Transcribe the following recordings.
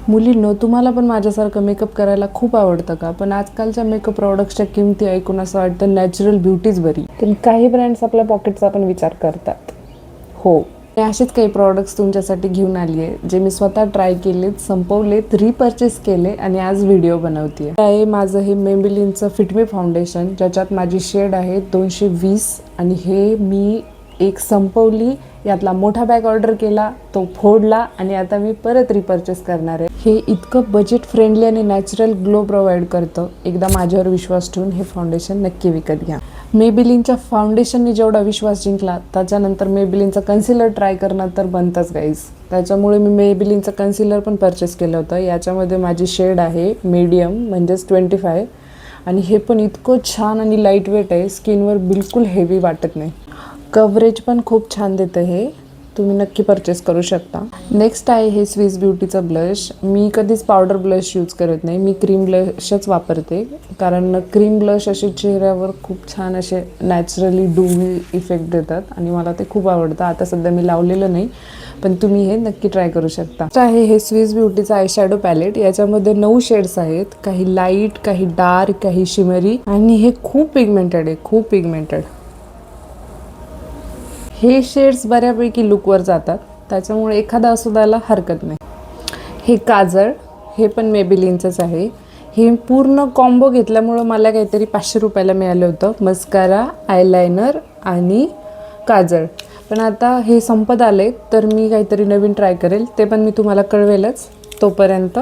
मुलींनो, तुम्हाला पण माझ्यासारखं मेकअप करायला खूप आवडतं का? पण आजकालच्या मेकअप प्रॉडक्ट्सच्या किमती ऐकून असं वाटतं नॅचरल ब्युटीच बरी. पण काही ब्रँड्स आपल्या पॉकेटचा पण विचार करतात. हो, मी असेच काही प्रॉडक्ट्स तुमच्यासाठी घेऊन आली आहे, जे मी स्वतः ट्राय केलेत, संपवलेत, रिपर्चेस केले आणि आज व्हिडिओ बनवते आहे. माझं हे मेबेलिनचं फिट मी फाउंडेशन, ज्याच्यात माझी शेड आहे 220 आणि हे मी एक संपवली, यातला मोठा बॅग ऑर्डर केला, तो फोडला आणि आता मी परत रिपर्चेस करणार आहे. हे इतकं बजेट फ्रेंडली आणि नॅचरल ग्लो प्रोव्हाइड करतं. एकदा माझ्यावर विश्वास ठेवून हे फाउंडेशन नक्की विकत घ्या. मेबेलिनच्या फाउंडेशनने जेवढा विश्वास जिंकला, त्याच्यानंतर मेबेलिनचं कन्सिलर ट्राय करणं तर बनतंच गाईज. त्याच्यामुळे मी मेबेलिनचं कन्सिलर पण परचेस केलं होतं. याच्यामध्ये माझी शेड आहे मीडियम म्हणजेच 25 आणि हे पण इतकं छान आणि लाईट वेट आहे, स्किनवर बिलकुल हेवी वाटत नाही. कव्हरेज पण खूप छान देतं हे, तुम्ही नक्की परचेस करू शकता. नेक्स्ट आहे हे स्विस ब्युटीचं ब्लश. मी कधीच पावडर ब्लश यूज करत नाही, मी क्रीम ब्लशच वापरते, कारण क्रीम ब्लश असे चेहऱ्यावर खूप छान असे नॅचरली डूवी इफेक्ट देतात आणि मला ते खूप आवडतं. आता सध्या मी लावलेलं नाही, पण तुम्ही हे नक्की ट्राय करू शकता. आहे हे स्विस ब्युटीचं आय शॅडो पॅलेट. याच्यामध्ये 9 शेड्स आहेत, काही लाईट, काही डार्क, काही शिमरी आणि हे खूप पिगमेंटेड आहे, खूप पिगमेंटेड. हे शेड्स बऱ्यापैकी लुकवर जातात, त्याच्यामुळे एखादा असू द्यायला हरकत नाही. हे काजळ, हे पण मेबेलिनचंच आहे. हे पूर्ण कॉम्बो घेतल्यामुळं मला काहीतरी 500 रुपयाला मिळालं होतं. मस्कारा, आयलायनर आणि काजळ. पण आता हे संपत आले, तर मी काहीतरी नवीन ट्राय करेल, ते पण मी तुम्हाला कळवेलच. तोपर्यंत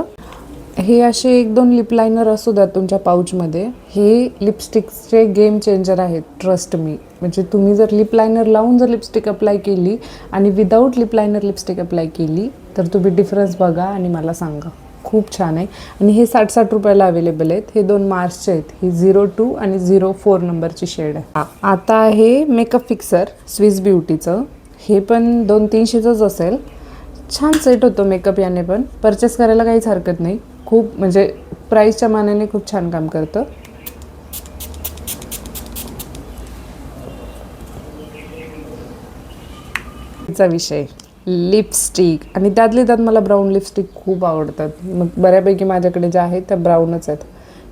हे असे 1-2 लिप लायनर असू द्या तुमच्या पाऊचमध्ये. हे लिपस्टिक्सचे गेम चेंजर आहेत, ट्रस्ट मी. म्हणजे तुम्ही जर लिप लायनर लावून जर लिपस्टिक अप्लाय केली आणि without lip liner lipstick apply केली, तर तुम्ही डिफरन्स बघा आणि मला सांगा. खूप छान आहे आणि हे 60-60 रुपयाला अवेलेबल आहेत. हे 2 मार्चचे आहेत. ही 02 आणि 04 नंबरची शेड आहे. आता आहे मेकअप फिक्सर स्विस ब्युटीचं. हे पण 200-300चंच असेल. छान सेट होतो मेकअप याने पण. परचेस करायला काहीच हरकत नाही. खूप म्हणजे प्राईसच्या मानाने खूप छान काम करतं. चा विषय लिपस्टिक आणि त्यातली त्यात मला ब्राऊन लिपस्टिक खूप आवडतात. मग बऱ्यापैकी माझ्याकडे ज्या आहेत त्या ब्राऊनच आहेत.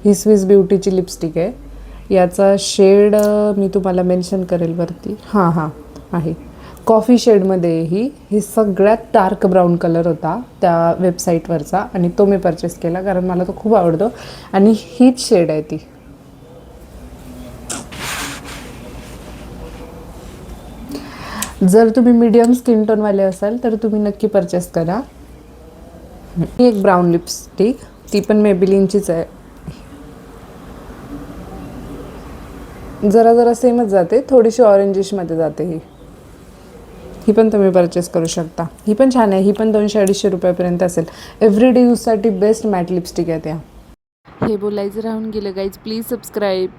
ही स्विस ब्युटीची लिपस्टिक आहे. याचा शेड मी तुम्हाला मेन्शन करेल वरती. हां आहे कॉफी शेडमध्ये. ही सगळ्यात डार्क ब्राऊन कलर होता त्या वेबसाईटवरचा आणि तो मी परचेस केला, कारण मला तो खूप आवडतो आणि हीच शेड आहे ती. जर तुम्ही मीडियम स्किन टोनवाले असाल तर तुम्ही नक्की परचेस करा. ही एक ब्राऊन लिपस्टिक, ती पण मेबेलिनचीच आहे. जरा सेमच जाते, थोडीशी ऑरेंजिशमध्ये जाते. ही पण तुम्ही परचेस करू शकता. ही पण छान आहे. ही पण 200-250 रुपयापर्यंत असेल. एव्हरीडे यूजसाठी बेस्ट मॅट लिपस्टिक आहे त्या. हे बोलायचं राहून गेलं गाईज, प्लीज सबस्क्राईब.